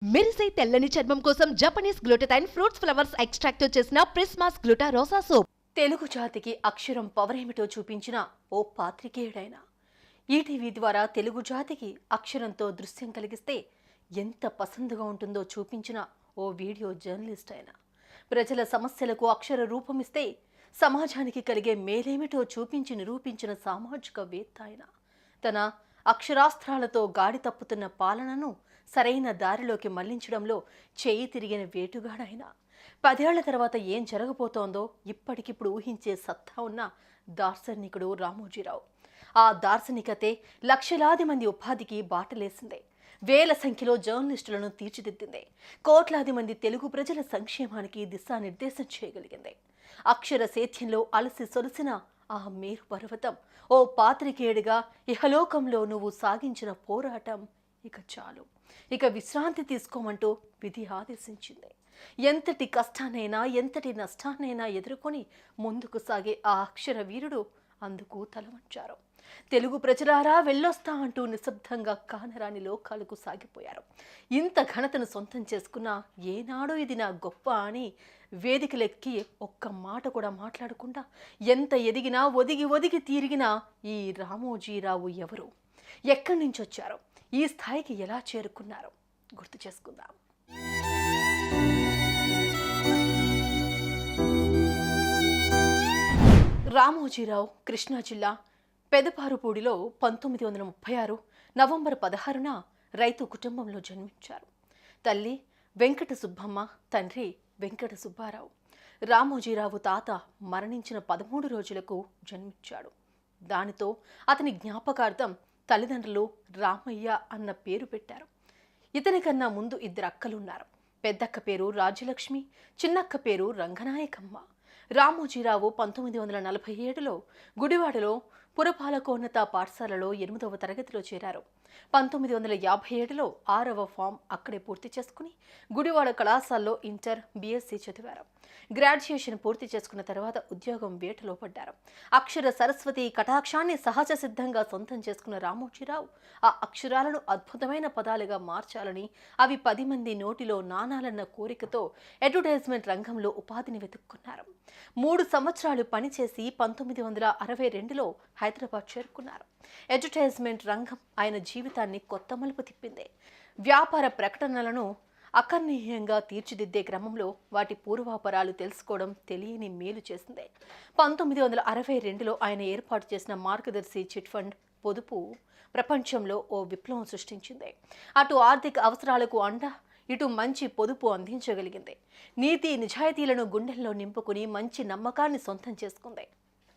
మెరిసే తెల్లని చర్మం కోసం Japanese glutathione fruits flowers extract తో చేసిన ప్రిస్మాస్ గ్లూటా రోసా సోప్. తెలుగు జాతికి అక్షరం పవర్ ఏమిటో చూపించిన ఓ పాత్రికేయుడైన ఈటీవీ ద్వారా తెలుగు జాతికి అక్షరంతో దృశ్యం కలిగిస్తే ఎంత పసందుగా ఉంటుందో చూపించిన ఓ వీడియో జర్నలిస్ట్ అయిన ప్రజల సమస్యలకు అక్షర రూపమిస్తే సమాజానికి కలిగే మేలేమిటో చూపించి నిరూపించిన సామాజికవేత్త ఆయన తన అక్షరాస్త్రాలతో గాడి తప్పుతున్న పాలనను సరైన దారిలోకి మళ్లించడంలో చేయి తిరిగిన వేటుగాడైన 10 ఏళ్ల తర్వాత ఏం జరగబోతోందో ఇప్పటికిప్పుడు ఊహించే సత్తా ఉన్న దార్శనికుడు రామోజీరావు. ఆ దార్శనికతే లక్షలాది మంది ఉపాధికి బాటలేసిందే, వేల సంఖ్యలో జర్నలిస్టులను తీర్చిదిద్దిందే, కోట్లాది మంది తెలుగు ప్రజల సంక్షేమానికి దిశానిర్దేశం చేయగలిగింది. అక్షర సేద్యంలో అలసి సొలసిన ఆ మేరు పర్వతం ఓ పాత్రికేయుడిగా ఇహలోకంలో నువ్వు సాగించిన పోరాటం ఇక చాలు, ఇక విశ్రాంతి తీసుకోమంటూ విధి ఆదేశించింది. ఎంతటి కష్టాన్నైనా ఎంతటి నష్టాన్నైనా ఎదుర్కొని ముందుకు సాగే ఆ అక్షర వీరుడు అందుకు తలవంచారు. తెలుగు ప్రజలారా వెళ్ళొస్తా అంటూ నిశ్శబ్దంగా కానరాని లోకాలకు సాగిపోయారు. ఇంత ఘనతను సొంతం చేసుకున్న ఏనాడో ఇది నా గొప్ప అని వేదికలెక్కి ఒక్క మాట కూడా మాట్లాడకుండా ఎంత ఎదిగినా ఒదిగి ఒదిగి తీరిగినా ఈ రామోజీరావు ఎవరు, ఎక్కడి నుంచి వచ్చారు, ఈ స్థాయికి ఎలా చేరుకున్నారు గుర్తు చేసుకుందాం. రామోజీరావు కృష్ణా జిల్లా పెదపారుపూడిలో 1936 నవంబర్ 16న రైతు కుటుంబంలో జన్మించారు. తల్లి వెంకట సుబ్బమ్మ, తండ్రి వెంకట సుబ్బారావు. రామోజీరావు తాత మరణించిన 13 రోజులకు జన్మించాడు. దానితో అతని జ్ఞాపకార్థం తల్లిదండ్రులు రామయ్య అన్న పేరు పెట్టారు. ఇతనికన్నా ముందు 2 అక్కలున్నారు. పెద్దక్క పేరు రాజ్యలక్ష్మి, చిన్నక్క పేరు రంగనాయకమ్మ. రామోజీరావు 1947లో గుడివాడలో పురపాలకోన్నత పాఠశాలలో 8వ తరగతిలో చేరారు. 1957లో 6వ ఫామ్ అక్కడే పూర్తి చేసుకుని గుడివాడ కళాశాలలో ఇంటర్, బీఎస్సీ చదివారు. గ్రాడ్యుయేషన్ పూర్తి చేసుకున్న తర్వాత ఉద్యోగం వేటలో పడ్డారు. అక్షర సరస్వతి కటాక్షాన్ని సహజ సిద్ధంగా సొంతం చేసుకున్న రామోజీరావు ఆ అక్షరాలను అద్భుతమైన పదాలుగా మార్చాలని, అవి 10 మంది నోటిలో నానాలన్న కోరికతో అడ్వర్టైజ్మెంట్ రంగంలో ఉపాధిని వెతుక్కున్నారు. 3 సంవత్సరాలు పనిచేసి 1962లో హైదరాబాద్ చేరుకున్నారు. అడ్వర్టైజ్మెంట్ రంగం ఆయన జీవితాన్ని కొత్త మలుపు తిప్పింది. వ్యాపార ప్రకటనలను అకర్ణీయంగా తీర్చిదిద్దే క్రమంలో వాటి పూర్వాపరాలు తెలుసుకోవడం తెలియని మేలు చేసింది. 1962లో ఆయన ఏర్పాటు చేసిన మార్గదర్శి చిట్ ఫండ్ పొదుపు ప్రపంచంలో ఓ విప్లవం సృష్టించింది. అటు ఆర్థిక అవసరాలకు అండ, ఇటు మంచి పొదుపు అందించగలిగింది. నీతి నిజాయితీలను గుండెల్లో నింపుకుని మంచి నమ్మకాన్ని సొంతం చేసుకుంది.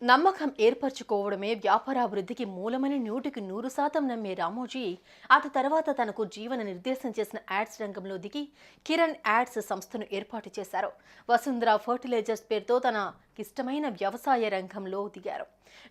నమ్మకం ఏర్పరచుకోవడమే వ్యాపారాభివృద్ధికి మూలమని 100% నమ్మే రామోజీ అటు తర్వాత తనకు జీవన నిర్దేశం చేసిన యాడ్స్ రంగంలో దిగి కిరణ్ యాడ్స్ సంస్థను ఏర్పాటు చేశారు. వసుంధర ఫర్టిలైజర్స్ పేరుతో తనకిష్టమైన వ్యవసాయ రంగంలో దిగారు.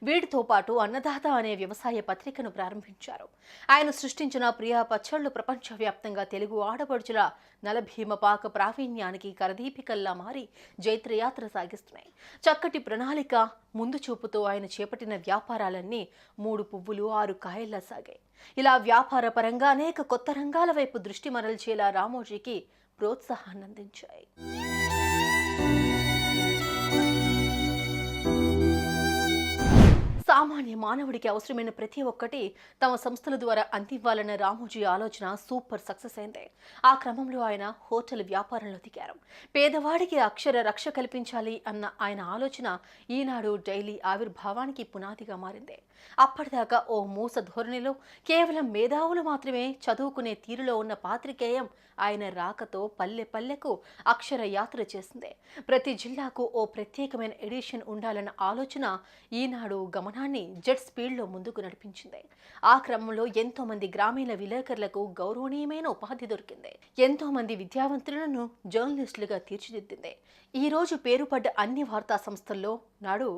వీటితో పాటు అన్నదాత అనే వ్యవసాయ పత్రికను ప్రారంభించారు. ఆయన సృష్టించిన ప్రియా పచ్చళ్లు ప్రపంచవ్యాప్తంగా తెలుగు ఆడపడుచుల నలభీమ పాక ప్రావీణ్యానికి కరదీపికల్లా మారి జైత్రయాత్ర సాగిస్తున్నాయి. చక్కటి ప్రణాళిక, ముందు చూపుతో ఆయన చేపట్టిన వ్యాపారాలన్నీ 3 పువ్వులు 6 కాయల్లా సాగాయి. ఇలా వ్యాపార పరంగా అనేక కొత్త రంగాల వైపు దృష్టి మరల్చేలా రామోజీకి ప్రోత్సాహాన్ని అందించాయి. సామాన్య మానవుడికి అవసరమైన ప్రతి ఒక్కటి తమ సంస్థల ద్వారా అందివ్వాలన్న రామోజీ ఆలోచన సూపర్ సక్సెస్ అయింది. ఆ క్రమంలో ఆయన హోటల్ వ్యాపారంలో దిగారు. పేదవాడికి అక్షర రక్ష కల్పించాలి అన్న ఆయన ఆలోచన ఈనాడు డైలీ ఆవిర్భావానికి పునాదిగా మారింది. అప్పటిదాకా ఓ మూస ధోరణిలో కేవలం మేధావులు మాత్రమే చదువుకునే తీరులో ఉన్న పాత్రికేయం ఆయన రాకతో పల్లె పల్లెకు అక్షర యాత్ర చేసింది. ప్రతి జిల్లాకు ఓ ప్రత్యేకమైన ఎడిషన్ ఉండాలన్న ఆలోచన ఈనాడు గమనాన్ని జెట్ స్పీడ్లో ముందుకు నడిపించింది. ఆ క్రమంలో ఎంతో మంది గ్రామీణ విలేకరులకు గౌరవనీయమైన ఉపాధి దొరికింది. ఎంతో మంది విద్యావంతులను జర్నలిస్టులుగా తీర్చిదిద్దింది. ఈ రోజు పేరుపడ్డ అన్ని వార్తా సంస్థల్లో నాడు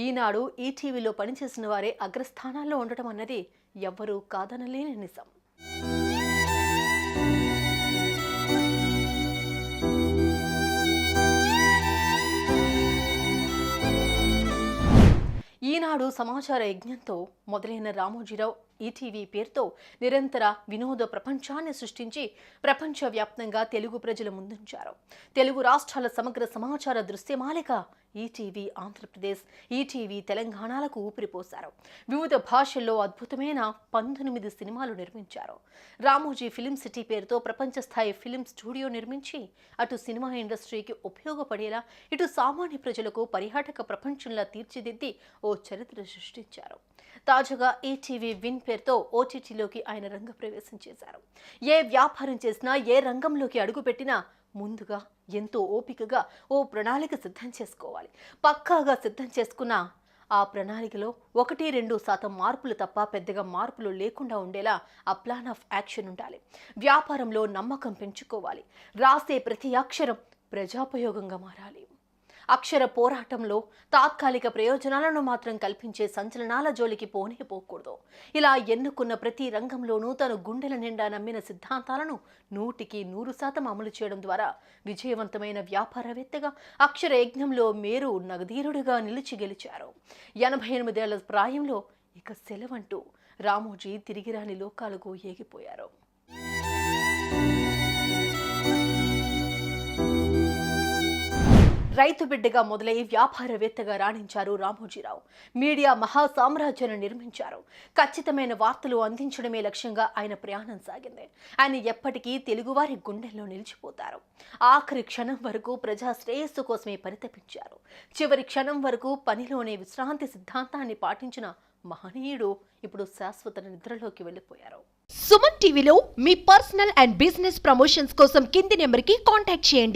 ఈనాడు ఈటీవీలో పనిచేసిన వారే అగ్రస్థానాల్లో ఉండటం అన్నది ఎవ్వరూ కాదనలేని నిజం. ఈనాడు సమాచార యజ్ఞంతో మొదలైన రామోజీరావు ఈటీవీ పేరుతో నిరంతర వినోద ప్రపంచాన్ని సృష్టించి ప్రపంచవ్యాప్తంగా తెలుగు ప్రజల ముందుంచారు. తెలుగు రాష్ట్రాల సమగ్ర సమాచార దృశ్యమాలిక ఈటీవీ ఆంధ్రప్రదేశ్, ఈటీవీ తెలంగాణలకు ఊపిరిపోశారు. వివిధ భాషల్లో అద్భుతమైన 19 సినిమాలు నిర్మించారు. రామోజీ ఫిలిం సిటీ పేరుతో ప్రపంచ స్థాయి ఫిలిం స్టూడియో నిర్మించి అటు సినిమా ఇండస్ట్రీకి ఉపయోగపడేలా ఇటు సామాన్య ప్రజలకు పర్యాటక ప్రపంచంలా తీర్చిదిద్ది ఓ చరిత్ర సృష్టించారు. తాజాగా ఈటీవీ విన్ పేరుతో ఓటీటీలోకి ఆయన రంగప్రవేశం చేశారు. ఏ వ్యాపారం చేసినా, ఏ రంగంలోకి అడుగుపెట్టినా ముందుగా ఎంతో ఓపికగా ఓ ప్రణాళిక సిద్ధం చేసుకోవాలి. పక్కాగా సిద్ధం చేసుకున్న ఆ ప్రణాళికలో 1-2% మార్పులు తప్ప పెద్దగా మార్పులు లేకుండా ఉండేలా ఆ ప్లాన్ ఆఫ్ యాక్షన్ ఉండాలి. వ్యాపారంలో నమ్మకం పెంచుకోవాలి. రాసే ప్రతి అక్షరం ప్రజాపయోగంగా మారాలి. అక్షర పోరాటంలో తాత్కాలిక ప్రయోజనాలను మాత్రం కల్పించే సంచలనాల జోలికి పోకూడదు. ఇలా ఎన్నుకున్న ప్రతి రంగంలోనూ తను గుండెల నిండా నమ్మిన సిద్ధాంతాలను 100% అమలు చేయడం ద్వారా విజయవంతమైన వ్యాపారవేత్తగా అక్షర యజ్ఞంలో మేరు నగధీరుడిగా నిలిచి గెలిచారు. 88 ఏళ్ల ప్రాయంలో ఇక సెలవంటూ రామోజీ తిరిగిరాని లోకాలకు ఏగిపోయారు. రైతు బిడ్డగా మొదలై వ్యాపారవేత్తగా రాణించారు రామోజీరావు. మీడియా మహా సామ్రాజ్యాన్ని నిర్మించారు. ఖచ్చితమైన వార్తలు అందించడమే లక్ష్యంగా ఆయన ప్రయాణం సాగింది. ఆయన ఎప్పటికీ తెలుగువారి గుండెల్లో నిలిచిపోతారు. ఆఖరి క్షణం వరకు ప్రజా శ్రేయస్సు కోసమే పరితపించారు. చివరి క్షణం వరకు పనిలోనే విశ్రాంతి సిద్ధాంతాన్ని పాటించిన మహనీయుడు ఇప్పుడు శాశ్వత నిద్రలోకి వెళ్ళిపోయారు. సుమన్ టీవీలో మీ పర్సనల్ అండ్ బిజినెస్ ప్రమోషన్స్ కోసం కింది నెంబర్కి కాంటాక్ట్ చేయండి.